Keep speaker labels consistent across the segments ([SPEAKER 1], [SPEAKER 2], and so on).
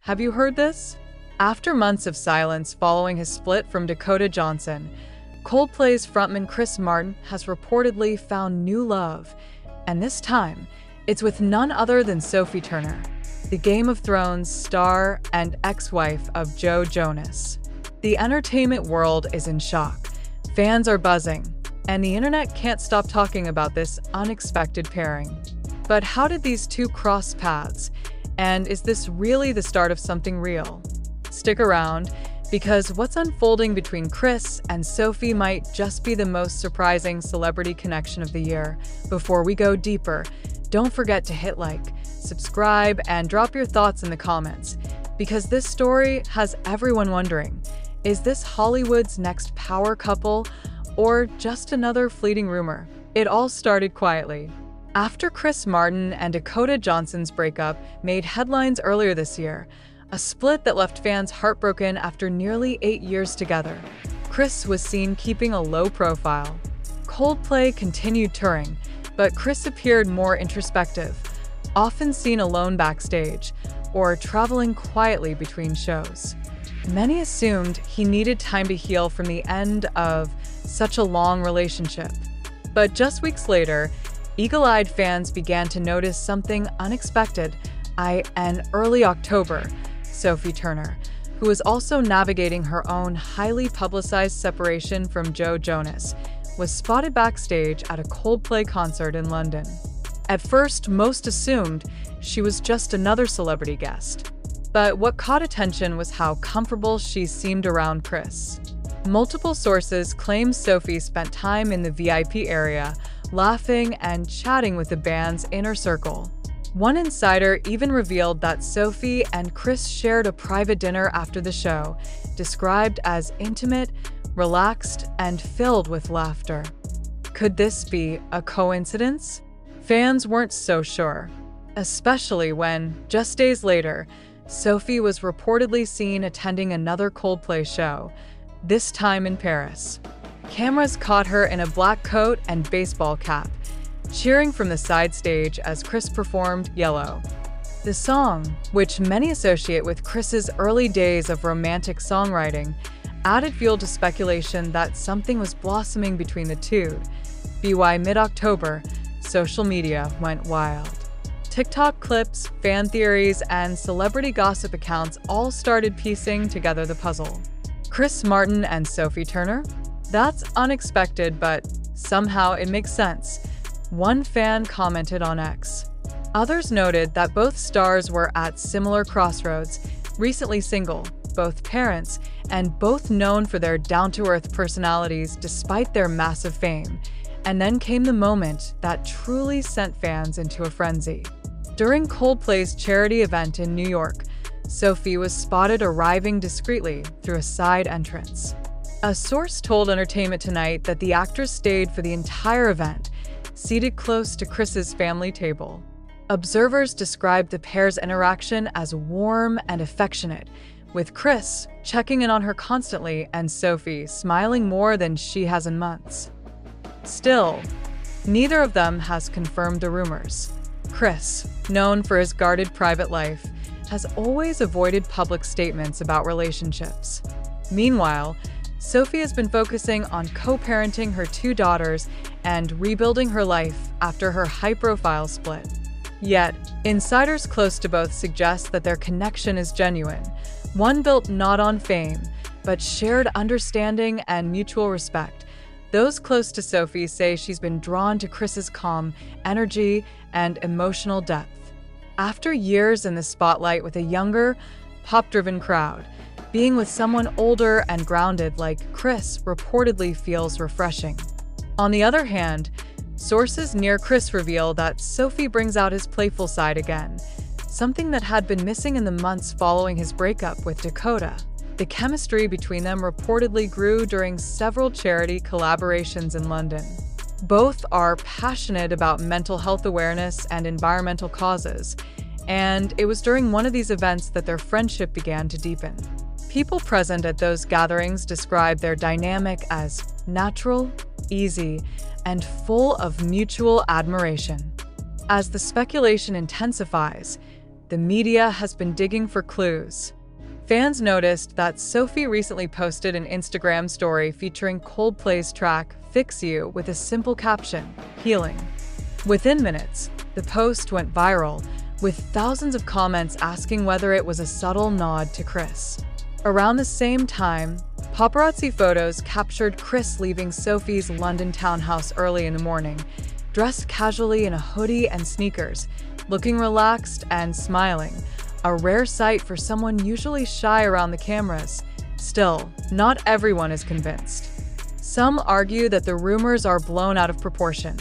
[SPEAKER 1] Have you heard this? After months of silence following his split from Dakota Johnson, Coldplay's frontman Chris Martin has reportedly found new love, and this time, it's with none other than Sophie Turner, the Game of Thrones star and ex-wife of Joe Jonas. The entertainment world is in shock, fans are buzzing, and the internet can't stop talking about this unexpected pairing. But how did these two cross paths? And is this really the start of something real? Stick around, because what's unfolding between Chris and Sophie might just be the most surprising celebrity connection of the year. Before we go deeper, don't forget to hit like, subscribe, and drop your thoughts in the comments, because this story has everyone wondering, is this Hollywood's next power couple, or just another fleeting rumor? It all started quietly. After Chris Martin and Dakota Johnson's breakup made headlines earlier this year, a split that left fans heartbroken after nearly 8 years together, Chris was seen keeping a low profile. Coldplay continued touring, but Chris appeared more introspective, often seen alone backstage or traveling quietly between shows. Many assumed he needed time to heal from the end of such a long relationship. But just weeks later, eagle-eyed fans began to notice something unexpected. In early October, Sophie Turner, who was also navigating her own highly publicized separation from Joe Jonas, was spotted backstage at a Coldplay concert in London. At first, most assumed she was just another celebrity guest. But what caught attention was how comfortable she seemed around Chris. Multiple sources claim Sophie spent time in the VIP area, laughing and chatting with the band's inner circle. One insider even revealed that Sophie and Chris shared a private dinner after the show, described as intimate, relaxed, and filled with laughter. Could this be a coincidence? Fans weren't so sure, especially when, just days later, Sophie was reportedly seen attending another Coldplay show, this time in Paris. Cameras caught her in a black coat and baseball cap, cheering from the side stage as Chris performed Yellow. The song, which many associate with Chris's early days of romantic songwriting, added fuel to speculation that something was blossoming between the two. By mid-October, social media went wild. TikTok clips, fan theories, and celebrity gossip accounts all started piecing together the puzzle. Chris Martin and Sophie Turner? That's unexpected, but somehow it makes sense. One fan commented on X. Others noted that both stars were at similar crossroads, recently single, both parents, and both known for their down-to-earth personalities despite their massive fame. And then came the moment that truly sent fans into a frenzy. During Coldplay's charity event in New York, Sophie was spotted arriving discreetly through a side entrance. A source told Entertainment Tonight that the actress stayed for the entire event, seated close to Chris's family table. Observers described the pair's interaction as warm and affectionate, with Chris checking in on her constantly and Sophie smiling more than she has in months. Still, neither of them has confirmed the rumors. Chris, known for his guarded private life, has always avoided public statements about relationships. Meanwhile, Sophie has been focusing on co-parenting her 2 daughters and rebuilding her life after her high-profile split. Yet, insiders close to both suggest that their connection is genuine, one built not on fame, but shared understanding and mutual respect. Those close to Sophie say she's been drawn to Chris's calm, energy, and emotional depth. After years in the spotlight with a younger, pop-driven crowd, being with someone older and grounded like Chris reportedly feels refreshing. On the other hand, sources near Chris reveal that Sophie brings out his playful side again, something that had been missing in the months following his breakup with Dakota. The chemistry between them reportedly grew during several charity collaborations in London. Both are passionate about mental health awareness and environmental causes, and it was during one of these events that their friendship began to deepen. People present at those gatherings describe their dynamic as natural, easy, and full of mutual admiration. As the speculation intensifies, the media has been digging for clues. Fans noticed that Sophie recently posted an Instagram story featuring Coldplay's track Fix You with a simple caption, "Healing." Within minutes, the post went viral, with thousands of comments asking whether it was a subtle nod to Chris. Around the same time, paparazzi photos captured Chris leaving Sophie's London townhouse early in the morning, dressed casually in a hoodie and sneakers, looking relaxed and smiling, a rare sight for someone usually shy around the cameras. Still, not everyone is convinced. Some argue that the rumors are blown out of proportion,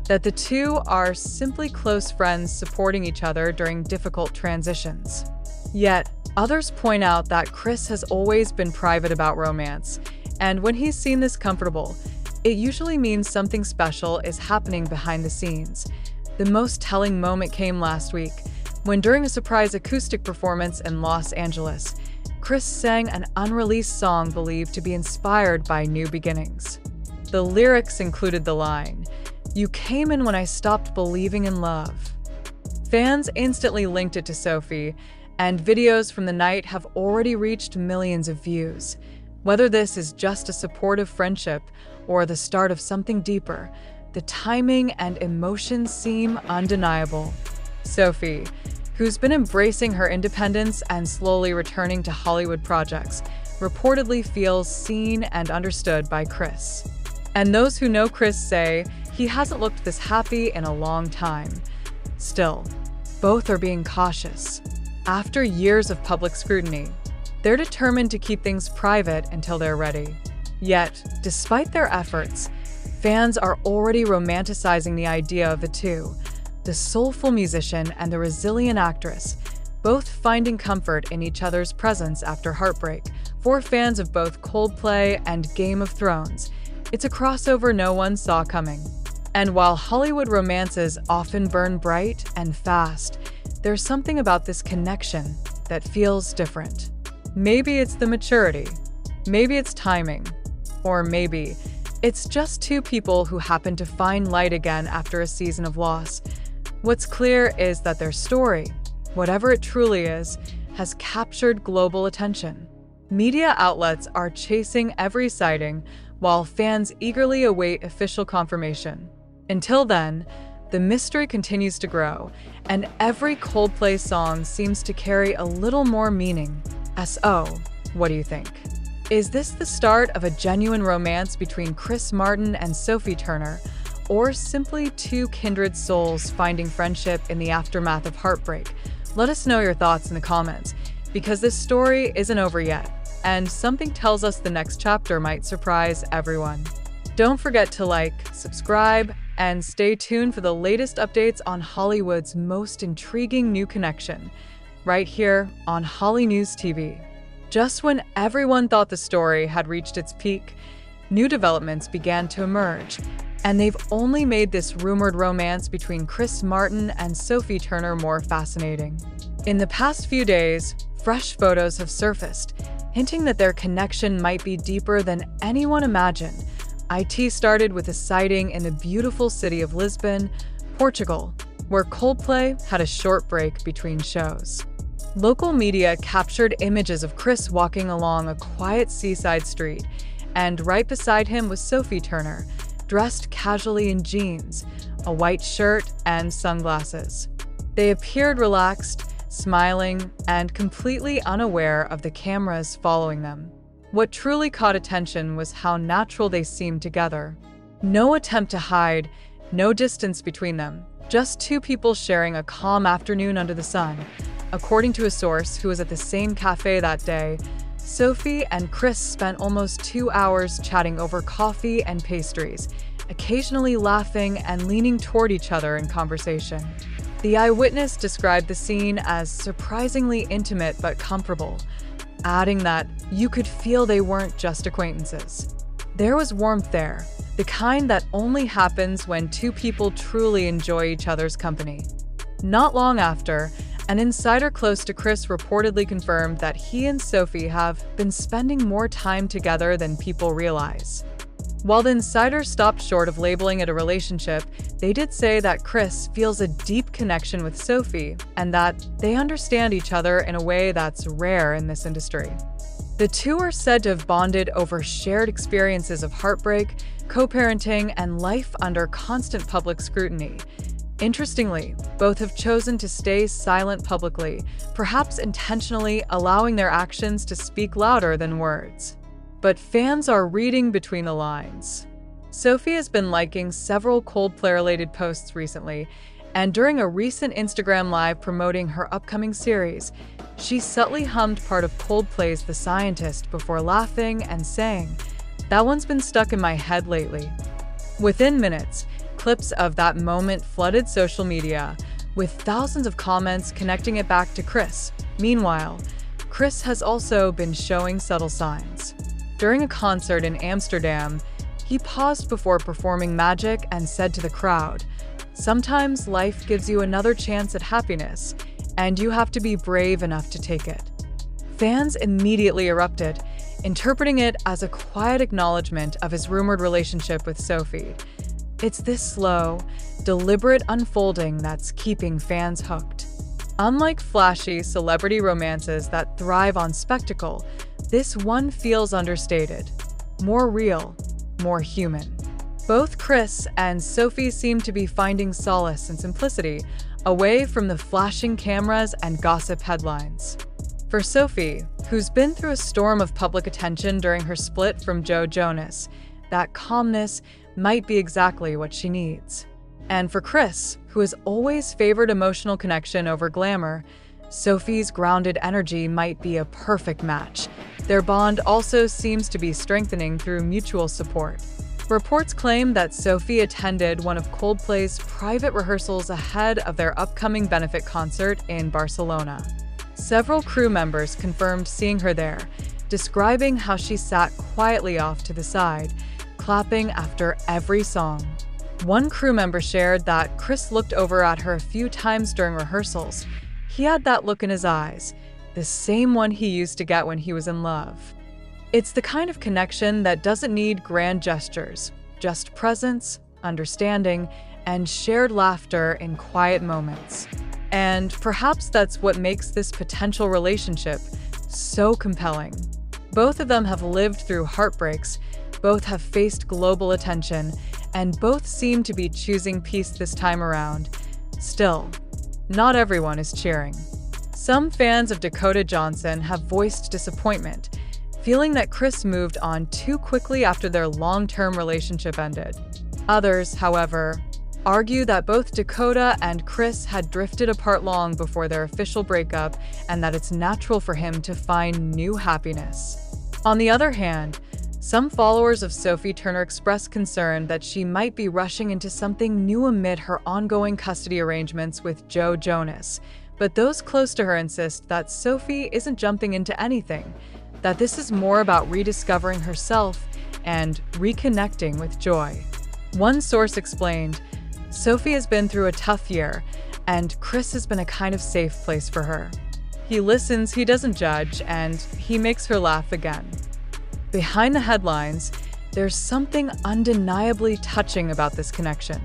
[SPEAKER 1] that the two are simply close friends supporting each other during difficult transitions. Yet, others point out that Chris has always been private about romance, and when he's seen this comfortable, it usually means something special is happening behind the scenes. The most telling moment came last week, when during a surprise acoustic performance in Los Angeles, Chris sang an unreleased song believed to be inspired by New Beginnings. The lyrics included the line, "You came in when I stopped believing in love." Fans instantly linked it to Sophie, and videos from the night have already reached millions of views. Whether this is just a supportive friendship or the start of something deeper, the timing and emotion seem undeniable. Sophie, who's been embracing her independence and slowly returning to Hollywood projects, reportedly feels seen and understood by Chris. And those who know Chris say he hasn't looked this happy in a long time. Still, both are being cautious. After years of public scrutiny, they're determined to keep things private until they're ready. Yet, despite their efforts, fans are already romanticizing the idea of the two, the soulful musician and the resilient actress, both finding comfort in each other's presence after heartbreak. For fans of both Coldplay and Game of Thrones, it's a crossover no one saw coming. And while Hollywood romances often burn bright and fast, there's something about this connection that feels different. Maybe it's the maturity, maybe it's timing, or maybe it's just two people who happen to find light again after a season of loss. What's clear is that their story, whatever it truly is, has captured global attention. Media outlets are chasing every sighting, while fans eagerly await official confirmation. Until then, the mystery continues to grow, and every Coldplay song seems to carry a little more meaning. So, what do you think? Is this the start of a genuine romance between Chris Martin and Sophie Turner, or simply two kindred souls finding friendship in the aftermath of heartbreak? Let us know your thoughts in the comments, because this story isn't over yet, and something tells us the next chapter might surprise everyone. Don't forget to like, subscribe, and stay tuned for the latest updates on Hollywood's most intriguing new connection, right here on HOLLYNEWS TV. Just when everyone thought the story had reached its peak, new developments began to emerge, and they've only made this rumored romance between Chris Martin and Sophie Turner more fascinating. In the past few days, fresh photos have surfaced, hinting that their connection might be deeper than anyone imagined. It started with a sighting in the beautiful city of Lisbon, Portugal, where Coldplay had a short break between shows. Local media captured images of Chris walking along a quiet seaside street, and right beside him was Sophie Turner, dressed casually in jeans, a white shirt, and sunglasses. They appeared relaxed, smiling, and completely unaware of the cameras following them. What truly caught attention was how natural they seemed together. No attempt to hide, no distance between them, just two people sharing a calm afternoon under the sun. According to a source who was at the same cafe that day, Sophie and Chris spent almost 2 hours chatting over coffee and pastries, occasionally laughing and leaning toward each other in conversation. The eyewitness described the scene as surprisingly intimate but comfortable, adding that you could feel they weren't just acquaintances. There was warmth there, the kind that only happens when two people truly enjoy each other's company. Not long after, an insider close to Chris reportedly confirmed that he and Sophie have been spending more time together than people realize. While the insiders stopped short of labeling it a relationship, they did say that Chris feels a deep connection with Sophie and that they understand each other in a way that's rare in this industry. The two are said to have bonded over shared experiences of heartbreak, co-parenting, and life under constant public scrutiny. Interestingly, both have chosen to stay silent publicly, perhaps intentionally allowing their actions to speak louder than words. But fans are reading between the lines. Sophie has been liking several Coldplay-related posts recently, and during a recent Instagram Live promoting her upcoming series, she subtly hummed part of Coldplay's The Scientist before laughing and saying, "That one's been stuck in my head lately." Within minutes, clips of that moment flooded social media, with thousands of comments connecting it back to Chris. Meanwhile, Chris has also been showing subtle signs. During a concert in Amsterdam, he paused before performing Magic and said to the crowd, "Sometimes life gives you another chance at happiness, and you have to be brave enough to take it." Fans immediately erupted, interpreting it as a quiet acknowledgement of his rumored relationship with Sophie. It's this slow, deliberate unfolding that's keeping fans hooked. Unlike flashy celebrity romances that thrive on spectacle, this one feels understated, more real, more human. Both Chris and Sophie seem to be finding solace and simplicity, away from the flashing cameras and gossip headlines. For Sophie, who's been through a storm of public attention during her split from Joe Jonas, that calmness might be exactly what she needs. And for Chris, who has always favored emotional connection over glamour, Sophie's grounded energy might be a perfect match. Their bond also seems to be strengthening through mutual support. Reports claim that Sophie attended one of Coldplay's private rehearsals ahead of their upcoming benefit concert in Barcelona. Several crew members confirmed seeing her there, describing how she sat quietly off to the side, clapping after every song. One crew member shared that Chris looked over at her a few times during rehearsals. He had that look in his eyes, the same one he used to get when he was in love. It's the kind of connection that doesn't need grand gestures, just presence, understanding, and shared laughter in quiet moments. And perhaps that's what makes this potential relationship so compelling. Both of them have lived through heartbreaks, both have faced global attention, and both seem to be choosing peace this time around. Still, not everyone is cheering. Some fans of Dakota Johnson have voiced disappointment, feeling that Chris moved on too quickly after their long-term relationship ended. Others, however, argue that both Dakota and Chris had drifted apart long before their official breakup and that it's natural for him to find new happiness. On the other hand, some followers of Sophie Turner expressed concern that she might be rushing into something new amid her ongoing custody arrangements with Joe Jonas, but those close to her insist that Sophie isn't jumping into anything, that this is more about rediscovering herself and reconnecting with joy. One source explained, "Sophie has been through a tough year, and Chris has been a kind of safe place for her. He listens, he doesn't judge, and he makes her laugh again." Behind the headlines, there's something undeniably touching about this connection.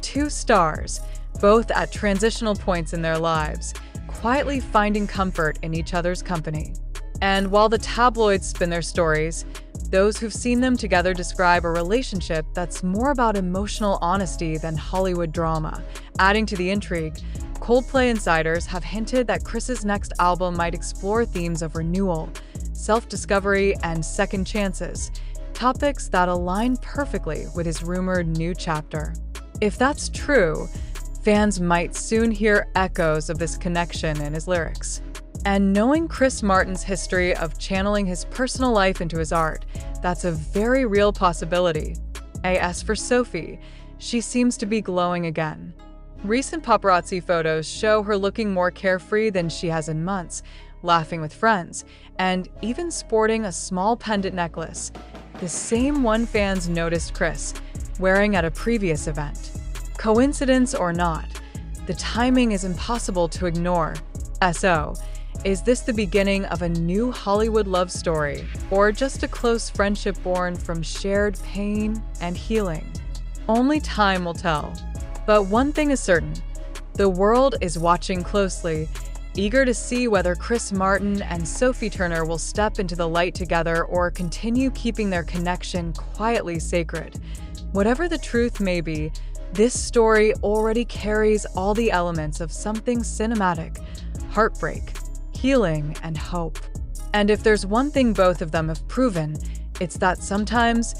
[SPEAKER 1] Two stars, both at transitional points in their lives, quietly finding comfort in each other's company. And while the tabloids spin their stories, those who've seen them together describe a relationship that's more about emotional honesty than Hollywood drama. Adding to the intrigue, Coldplay insiders have hinted that Chris's next album might explore themes of renewal, self-discovery, and second chances, topics that align perfectly with his rumored new chapter. If that's true, fans might soon hear echoes of this connection in his lyrics. And knowing Chris Martin's history of channeling his personal life into his art, that's a very real possibility. As for Sophie, she seems to be glowing again. Recent paparazzi photos show her looking more carefree than she has in months, laughing with friends, and even sporting a small pendant necklace, the same one fans noticed Chris wearing at a previous event. Coincidence or not, the timing is impossible to ignore. So, Is this the beginning of a new Hollywood love story, or just a close friendship born from shared pain and healing? Only time will tell. But one thing is certain, the world is watching closely, eager to see whether Martin and Sophie Turner will step into the light together or continue keeping their connection quietly sacred. Whatever the truth may be, this story already carries all the elements of something cinematic: heartbreak, healing, and hope. And if there's one thing both of them have proven, it's that sometimes,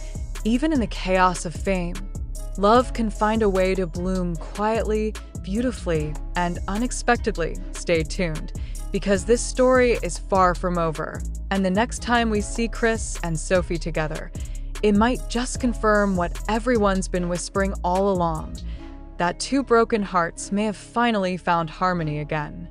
[SPEAKER 1] even in the chaos of fame, love can find a way to bloom quietly, beautifully, and unexpectedly. Stay tuned, because this story is far from over, and the next time we see Chris and Sophie together, it might just confirm what everyone's been whispering all along, that two broken hearts may have finally found harmony again.